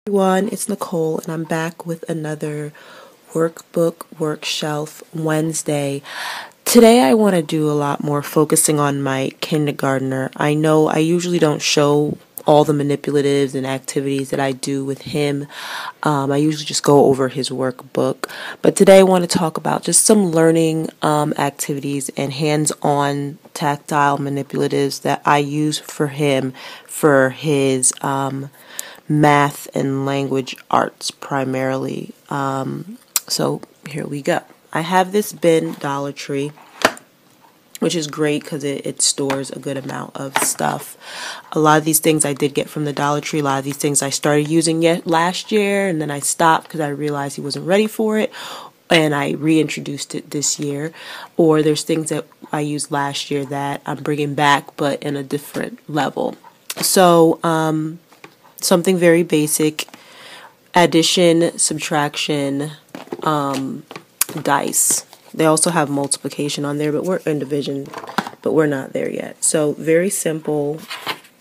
Everyone, it's Nicole and I'm back with another Workbook Workshelf Wednesday. Today I want to do a lot more focusing on my kindergartner. I know I usually don't show all the manipulatives and activities that I do with him. I usually just go over his workbook. But today I want to talk about just some learning activities and hands-on tactile manipulatives that I use for him for his math and language arts primarily. So here we go. I have this bin, Dollar Tree, which is great because it stores a good amount of stuff. A lot of these things I did get from the Dollar Tree. A lot of these things I started using last year, and then I stopped because I realized he wasn't ready for it, and I reintroduced it this year. Or there's things that I used last year that I'm bringing back, but in a different level. So, something very basic: addition, subtraction, dice. They also have multiplication on there, but we're in division, but we're not there yet. So very simple.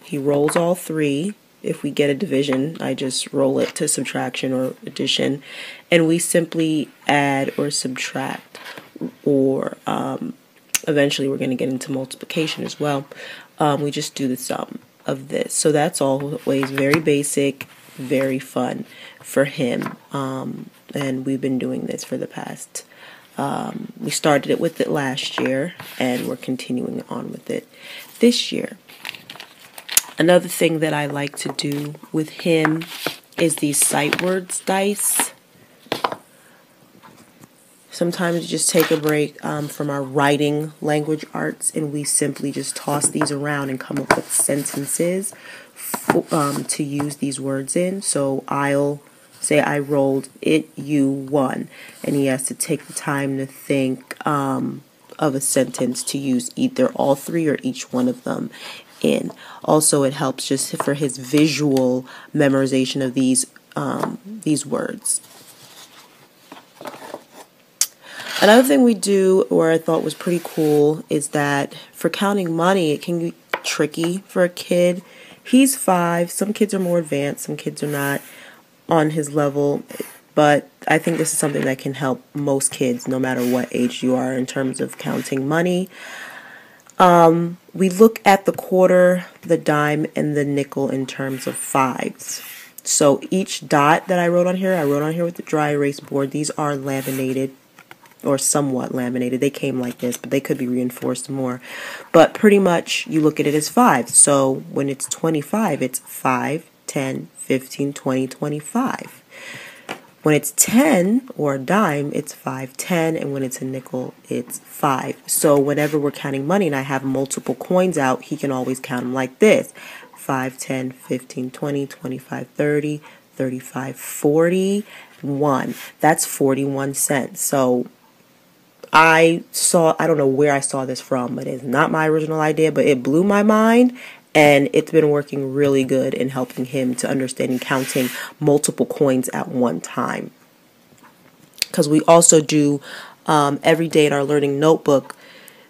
He rolls all three. If we get a division, I just roll it to subtraction or addition, and we simply add or subtract, or eventually we're going to get into multiplication as well. We just do the sum of this. So that's always very basic, very fun for him, and we've been doing this for the past we started it with it last year, and we're continuing on with it this year. Another thing that I like to do with him is these sight words dice. Sometimes we just take a break from our writing language arts, and we simply just toss these around and come up with sentences to use these words in. So I'll say I rolled it, you won, and he has to take the time to think of a sentence to use either all three or each one of them in. Also, it helps just for his visual memorization of these words. Another thing we do, or I thought was pretty cool, is that for counting money, it can be tricky for a kid. He's 5. Some kids are more advanced, some kids are not on his level, but I think this is something that can help most kids, no matter what age you are, in terms of counting money. We look at the quarter, the dime, and the nickel in terms of fives. So each dot that I wrote on here with the dry erase board. These are laminated, or somewhat laminated. They came like this, but they could be reinforced more. But pretty much you look at it as fives. So when it's 25, it's 5, 10, 15, 20, 25. When it's 10 or a dime, it's 5, 10, and when it's a nickel, it's 5. So whenever we're counting money and I have multiple coins out, he can always count them like this: 5, 10, 15, 20, 25, 30, 35, 41. That's 41 cents. So I don't know where I saw this from, but it's not my original idea, but it blew my mind. And it's been working really good in helping him to understand and counting multiple coins at one time. Because we also do, every day in our learning notebook,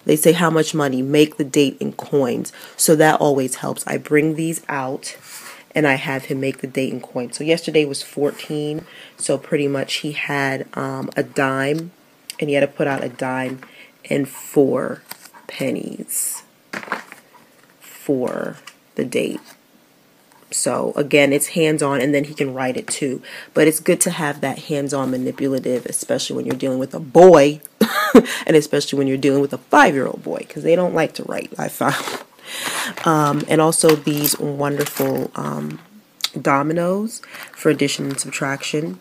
they say how much money, make the date in coins. So that always helps. I bring these out and I have him make the date in coins. So yesterday was 14. So pretty much he had a dime, and he had to put out a dime and 4 pennies for the date. So again, it's hands-on, and then he can write it too. But it's good to have that hands-on manipulative, especially when you're dealing with a boy, and especially when you're dealing with a 5-year-old boy, because they don't like to write, I found. And also these wonderful dominoes for addition and subtraction.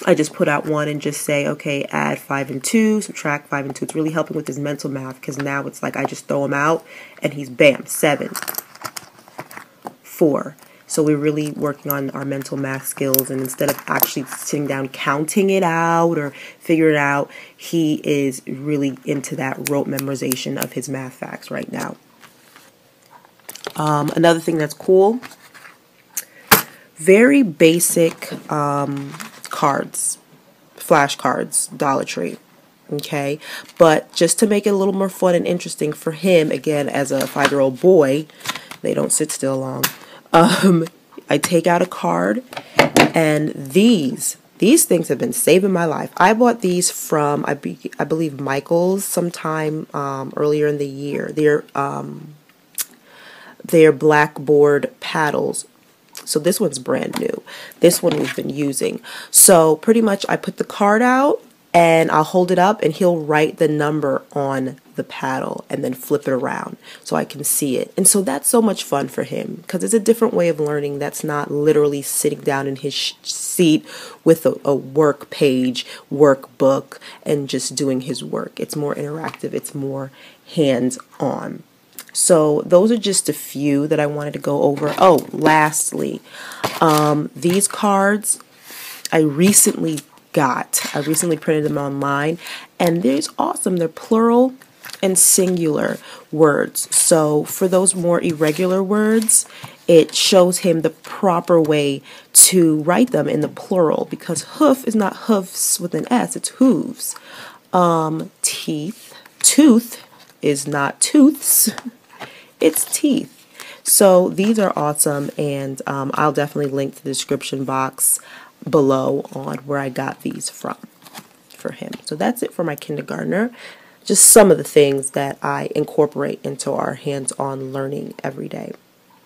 I just put out one and just say, okay, add 5 and 2, subtract 5 and 2. It's really helping with his mental math, because now it's like I just throw him out and he's bam, 7, 4. So we're really working on our mental math skills, and instead of actually sitting down counting it out or figuring it out, he is really into that rote memorization of his math facts right now. Another thing that's cool, very basic cards, flashcards, Dollar Tree. Okay, but just to make it a little more fun and interesting for him, again, as a 5-year-old boy, they don't sit still long. I take out a card, and these things have been saving my life. I bought these from, I believe, Michael's sometime earlier in the year. They're blackboard paddles. So this one's brand new. This one we've been using. So pretty much I put the card out and I'll hold it up and he'll write the number on the paddle and then flip it around so I can see it. And so that's so much fun for him because it's a different way of learning that's not literally sitting down in his seat with a work page, workbook, and just doing his work. It's more interactive. It's more hands-on. So those are just a few that I wanted to go over. Oh, lastly, these cards I recently printed them online, and they're awesome. They're plural and singular words. So for those more irregular words, it shows him the proper way to write them in the plural, because hoof is not hoofs with an S, it's hooves. Teeth, tooth is not tooths, it's teeth. So these are awesome, and I'll definitely link the description box below on where I got these from for him. So that's it for my kindergartner. Just some of the things that I incorporate into our hands-on learning every day.